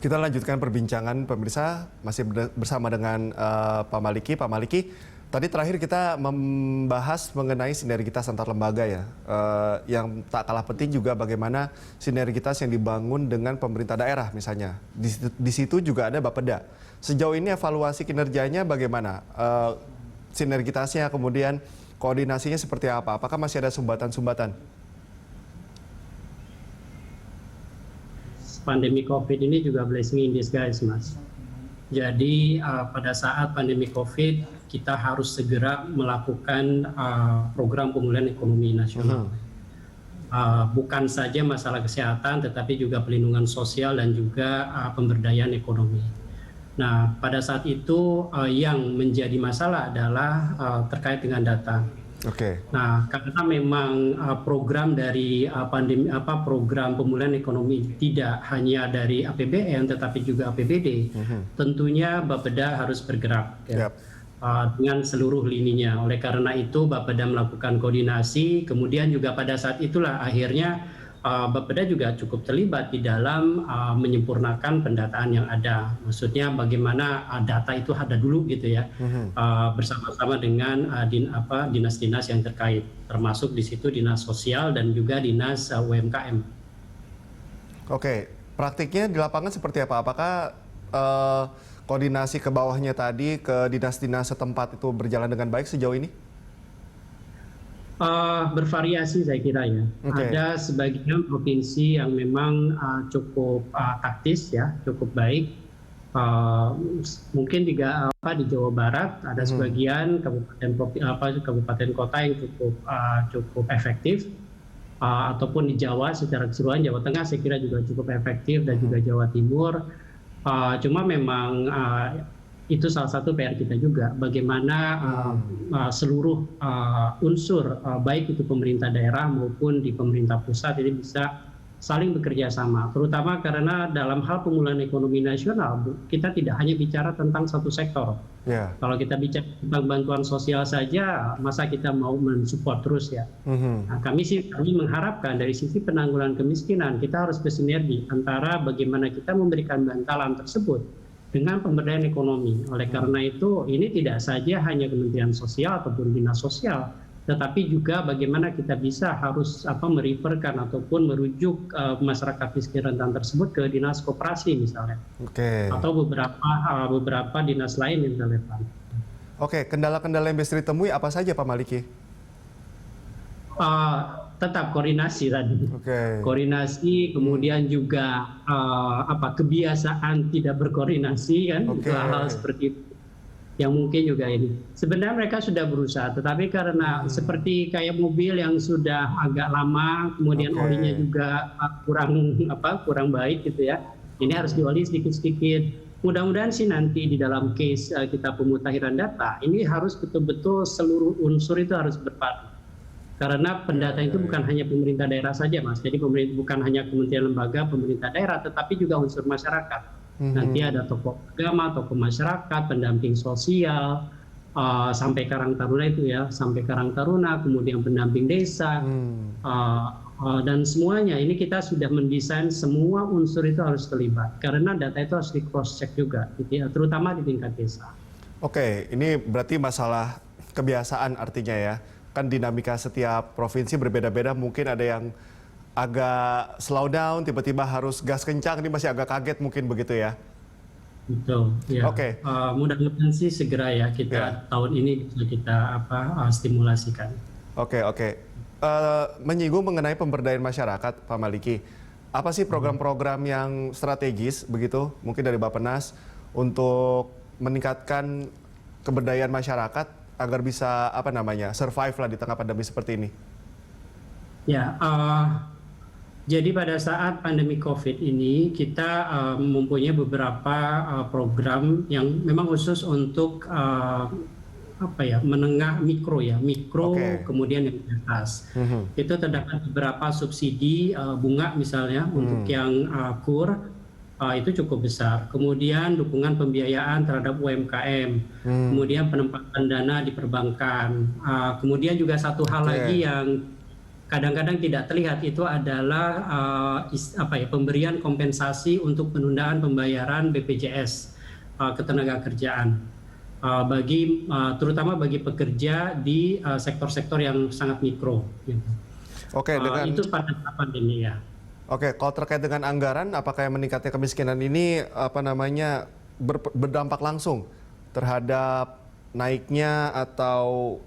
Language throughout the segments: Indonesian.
Kita lanjutkan perbincangan pemirsa, masih bersama dengan Pak Maliki. Pak Maliki, tadi terakhir kita membahas mengenai sinergitas antar lembaga ya. Yang tak kalah penting juga bagaimana sinergitas yang dibangun dengan pemerintah daerah misalnya. Di situ juga ada Bapeda. Sejauh ini evaluasi kinerjanya bagaimana? Sinergitasnya kemudian koordinasinya seperti apa? Apakah masih ada sumbatan-sumbatan? Pandemi COVID ini juga blessing in disguise, Mas. Jadi pada saat pandemi COVID, kita harus segera melakukan program pemulihan ekonomi nasional. Bukan saja masalah kesehatan, tetapi juga pelindungan sosial dan juga pemberdayaan ekonomi. Nah, pada saat itu yang menjadi masalah adalah terkait dengan data. Nah, karena memang program dari program pemulihan ekonomi tidak hanya dari APBN tetapi juga APBD, tentunya Bapeda harus bergerak dengan seluruh lininya. Oleh karena itu Bapeda melakukan koordinasi, kemudian juga pada saat itulah akhirnya Bapeda juga cukup terlibat di dalam menyempurnakan pendataan yang ada. Maksudnya bagaimana data itu ada dulu gitu ya, bersama-sama dengan dinas-dinas yang terkait, termasuk di situ dinas sosial dan juga dinas UMKM. Oke, praktiknya di lapangan seperti apa? Apakah koordinasi ke bawahnya tadi ke dinas-dinas setempat itu berjalan dengan baik sejauh ini? Bervariasi saya kira ya. Ada sebagian provinsi yang memang cukup taktis ya, cukup baik. Mungkin juga di Jawa Barat ada sebagian kabupaten kota yang cukup efektif, ataupun di Jawa secara keseluruhan, Jawa Tengah saya kira juga cukup efektif dan juga Jawa Timur. Cuma memang itu salah satu PR kita juga, bagaimana seluruh unsur baik itu pemerintah daerah maupun di pemerintah pusat ini bisa saling bekerja sama, terutama karena dalam hal pemulihan ekonomi nasional kita tidak hanya bicara tentang satu sektor. Kalau kita bicara tentang bantuan sosial saja, masa kita mau mensupport terus ya. Nah, kami mengharapkan dari sisi penanggulangan kemiskinan kita harus bersinergi antara bagaimana kita memberikan bantalan tersebut dengan pemberdayaan ekonomi. Oleh karena itu, ini tidak saja hanya Kementerian Sosial ataupun Dinas Sosial, tetapi juga bagaimana kita bisa harus mereferkan ataupun merujuk masyarakat miskin rentan tersebut ke Dinas Koperasi misalnya, atau beberapa dinas lain yang relevan. Kendala-kendala yang bisa ditemui apa saja Pak Maliki? Tetap koordinasi tadi, koordinasi, kemudian juga kebiasaan tidak berkoordinasi kan, hal-hal seperti itu yang mungkin juga ini. Sebenarnya mereka sudah berusaha, tetapi karena seperti kayak mobil yang sudah agak lama, kemudian olinya juga kurang baik gitu ya. Ini harus dioli sedikit-sedikit. Mudah-mudahan sih nanti di dalam case kita pemutakhiran data, ini harus betul-betul seluruh unsur itu harus berpadu. Karena pendata itu bukan hanya pemerintah daerah saja, Mas. Jadi bukan hanya kementerian lembaga, pemerintah daerah, tetapi juga unsur masyarakat. Nanti ada tokoh agama, tokoh masyarakat, pendamping sosial, sampai Karang Taruna itu ya, sampai Karang Taruna, kemudian pendamping desa, dan semuanya. Ini kita sudah mendesain semua unsur itu harus terlibat. Karena data itu harus di cross check juga, gitu ya, terutama di tingkat desa. Ini berarti masalah kebiasaan artinya ya. Kan dinamika setiap provinsi berbeda-beda, mungkin ada yang agak slow down, tiba-tiba harus gas kencang, ini masih agak kaget mungkin begitu ya? Betul, ya. Mudah-mudahan sih segera ya kita tahun ini bisa kita stimulasikan. Menyinggung mengenai pemberdayaan masyarakat, Pak Maliki, apa sih program-program yang strategis begitu, mungkin dari Bappenas untuk meningkatkan keberdayaan masyarakat agar bisa survive lah di tengah pandemi seperti ini? Ya, jadi pada saat pandemi COVID ini kita mempunyai beberapa program yang memang khusus untuk menengah mikro, kemudian yang di atas. Itu terdapat beberapa subsidi bunga misalnya untuk yang KUR. Itu cukup besar. Kemudian dukungan pembiayaan terhadap UMKM, kemudian penempatan dana di perbankan. Kemudian juga satu hal lagi yang kadang-kadang tidak terlihat itu adalah pemberian kompensasi untuk penundaan pembayaran BPJS ketenagakerjaan terutama bagi pekerja di sektor-sektor yang sangat mikro. Gitu. Oke, itu pada pandemi ya. Oke, kalau terkait dengan anggaran, apakah yang meningkatnya kemiskinan ini berdampak langsung terhadap naiknya atau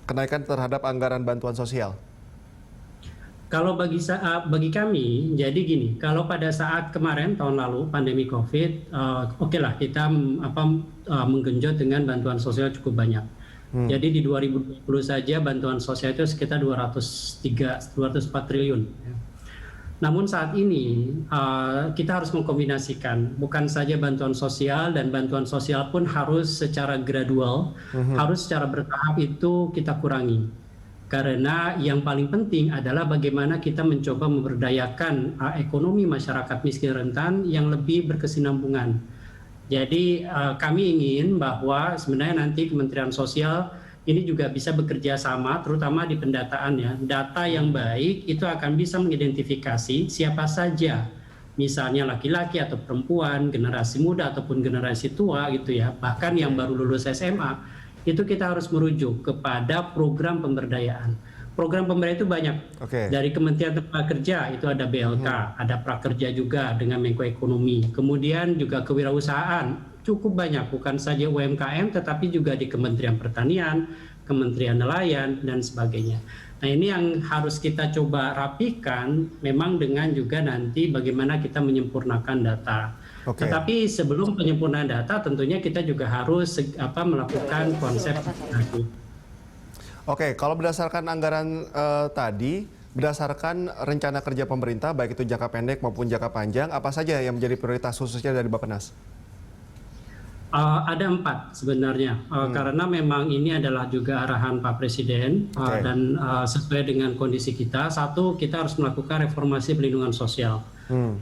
kenaikan terhadap anggaran bantuan sosial? Kalau bagi kami, jadi gini, kalau pada saat kemarin tahun lalu pandemi COVID, oke lah kita menggenjot dengan bantuan sosial cukup banyak. Jadi di 2020 saja bantuan sosial itu sekitar 204 triliun. Namun saat ini kita harus mengkombinasikan, bukan saja bantuan sosial, dan bantuan sosial pun harus secara gradual, harus secara bertahap itu kita kurangi. Karena yang paling penting adalah bagaimana kita mencoba memberdayakan ekonomi masyarakat miskin rentan yang lebih berkesinambungan. Jadi kami ingin bahwa sebenarnya nanti Kementerian Sosial ini juga bisa bekerja sama, terutama di pendataan ya. Data yang baik itu akan bisa mengidentifikasi siapa saja, misalnya laki-laki atau perempuan, generasi muda ataupun generasi tua gitu ya, bahkan yang baru lulus SMA. Itu kita harus merujuk kepada program pemberdayaan. Program pemberdayaan itu banyak. Dari Kementerian Tenaga Kerja itu ada BLK, ada Prakerja juga dengan Menko Ekonomi. Kemudian juga kewirausahaan cukup banyak, bukan saja UMKM tetapi juga di Kementerian Pertanian, Kementerian Nelayan dan sebagainya. Nah, ini yang harus kita coba rapikan memang dengan juga nanti bagaimana kita menyempurnakan data. Tetapi sebelum penyempurnaan data tentunya kita juga harus melakukan konsep lagi. Oke, kalau berdasarkan anggaran tadi, berdasarkan rencana kerja pemerintah baik itu jangka pendek maupun jangka panjang, apa saja yang menjadi prioritas khususnya dari Bappenas? Ada 4 sebenarnya, karena memang ini adalah juga arahan Pak Presiden dan sesuai dengan kondisi kita. Satu, kita harus melakukan reformasi perlindungan sosial.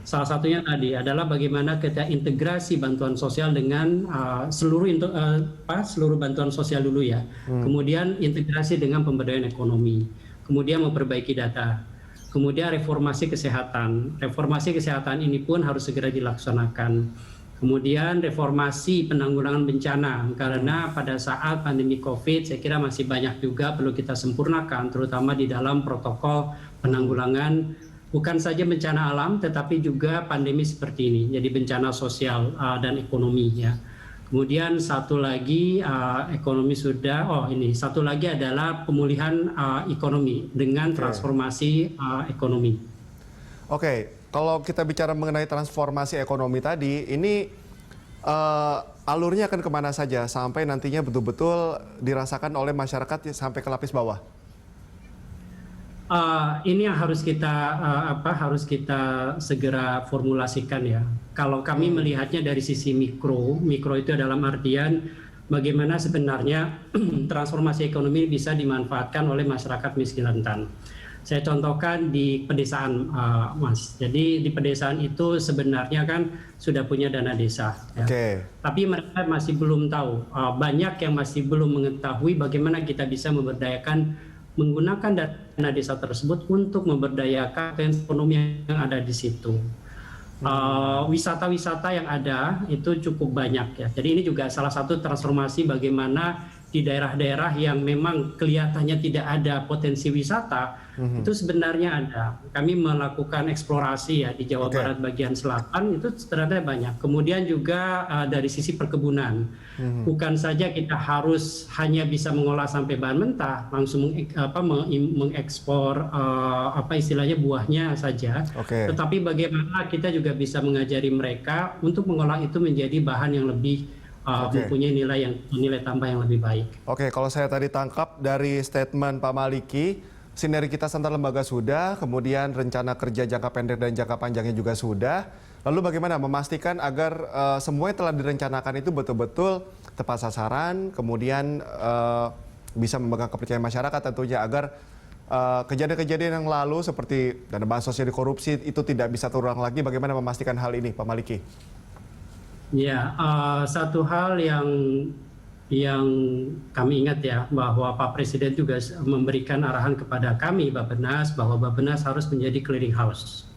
Salah satunya tadi adalah bagaimana kita integrasi bantuan sosial dengan seluruh bantuan sosial dulu ya. Kemudian integrasi dengan pemberdayaan ekonomi. Kemudian memperbaiki data. Kemudian reformasi kesehatan. Reformasi kesehatan ini pun harus segera dilaksanakan. Kemudian reformasi penanggulangan bencana, karena pada saat pandemi COVID saya kira masih banyak juga perlu kita sempurnakan, terutama di dalam protokol penanggulangan bukan saja bencana alam tetapi juga pandemi seperti ini, jadi bencana sosial dan ekonomi ya. Kemudian satu lagi satu lagi adalah pemulihan ekonomi dengan transformasi ekonomi. Kalau kita bicara mengenai transformasi ekonomi tadi, ini alurnya akan kemana saja sampai nantinya betul-betul dirasakan oleh masyarakat sampai ke lapis bawah? Ini yang harus kita segera formulasikan ya. Kalau kami melihatnya dari sisi mikro itu dalam artian bagaimana sebenarnya transformasi ekonomi bisa dimanfaatkan oleh masyarakat miskin rentan. Saya contohkan di pedesaan, Mas. Jadi di pedesaan itu sebenarnya kan sudah punya dana desa. Ya. Tapi mereka masih belum tahu. Banyak yang masih belum mengetahui bagaimana kita bisa memberdayakan menggunakan dana desa tersebut untuk memberdayakan ekonomi yang ada di situ. Wisata-wisata yang ada itu cukup banyak ya. Jadi ini juga salah satu transformasi bagaimana di daerah-daerah yang memang kelihatannya tidak ada potensi wisata, itu sebenarnya ada. Kami melakukan eksplorasi ya di Jawa Barat bagian selatan, itu ternyata banyak. Kemudian juga dari sisi perkebunan, bukan saja kita harus hanya bisa mengolah sampai bahan mentah, langsung mengekspor istilahnya buahnya saja, tetapi bagaimana kita juga bisa mengajari mereka untuk mengolah itu menjadi bahan yang lebih mempunyai nilai tambah yang lebih baik. Kalau saya tadi tangkap dari statement Pak Maliki, sinergitas antar lembaga sudah, kemudian rencana kerja jangka pendek dan jangka panjangnya juga sudah. Lalu bagaimana memastikan agar semua yang telah direncanakan itu betul-betul tepat sasaran, kemudian bisa memegang kepercayaan masyarakat tentunya agar kejadian-kejadian yang lalu seperti dana bansos yang dikorupsi itu tidak bisa terulang lagi. Bagaimana memastikan hal ini, Pak Maliki? Ya, satu hal yang yang kami ingat ya, bahwa Pak Presiden juga memberikan arahan kepada kami Bappenas bahwa Bappenas harus menjadi clearing house.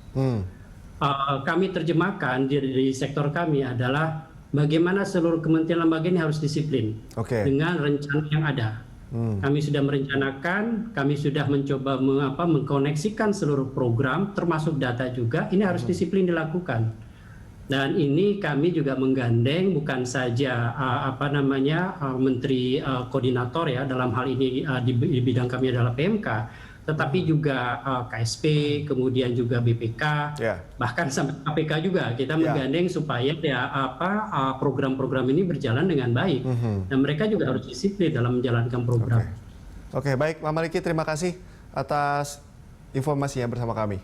Kami terjemahkan di sektor kami adalah bagaimana seluruh kementerian lembaga ini harus disiplin dengan rencana yang ada. Kami sudah merencanakan, kami sudah mencoba mengkoneksikan seluruh program, termasuk data juga. Ini harus disiplin dilakukan. Dan ini kami juga menggandeng bukan saja menteri koordinator ya, dalam hal ini di bidang kami adalah PMK, tetapi juga KSP, kemudian juga BPK, bahkan sampai KPK juga kita menggandeng supaya program-program ini berjalan dengan baik. Dan mereka juga harus disiplin dalam menjalankan program. Oke, baik Pak Maliki, terima kasih atas informasinya bersama kami.